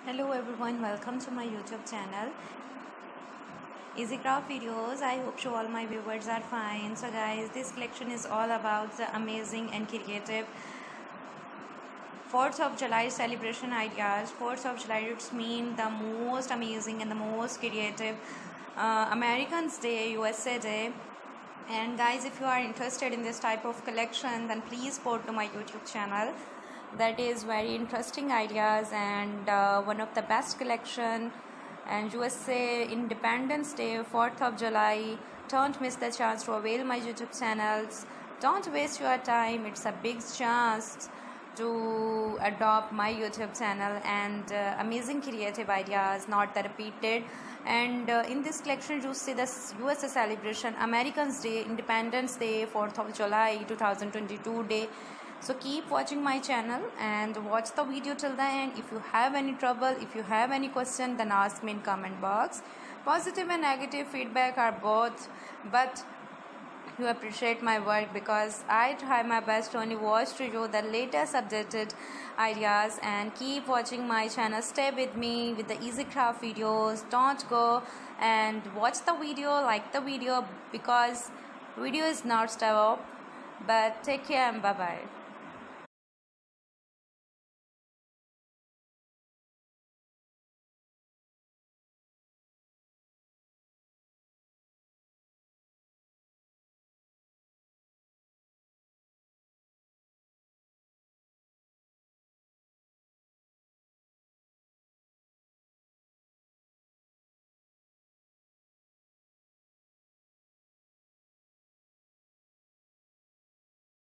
Hello everyone, welcome to my YouTube channel Easy Craft Videos. I hope all my viewers are fine. So guys, this collection is all about the amazing and creative 4th of July celebration ideas. 4th of July, it's mean the most amazing and the most creative Americans Day, USA Day. And guys, if you are interested in this type of collection, then please go to my YouTube channel. That is very interesting ideas and one of the best collection. And USA Independence Day, 4th of July. Don't miss the chance to avail my YouTube channels. Don't waste your time. It's a big chance to adopt my YouTube channel and amazing creative ideas, not the repeated. And in this collection, you see the USA celebration, Americans Day, Independence Day, 4th of July 2022 day. So keep watching my channel and watch the video till the end. If you have any trouble, if you have any question, then ask me in comment box. Positive and negative feedback are both, but you appreciate my work because I try my best to only watch to you the latest updated ideas. And keep watching my channel. Stay with me with the easy craft videos. Don't go and watch the video, like the video, because video is not stop. But take care and bye bye.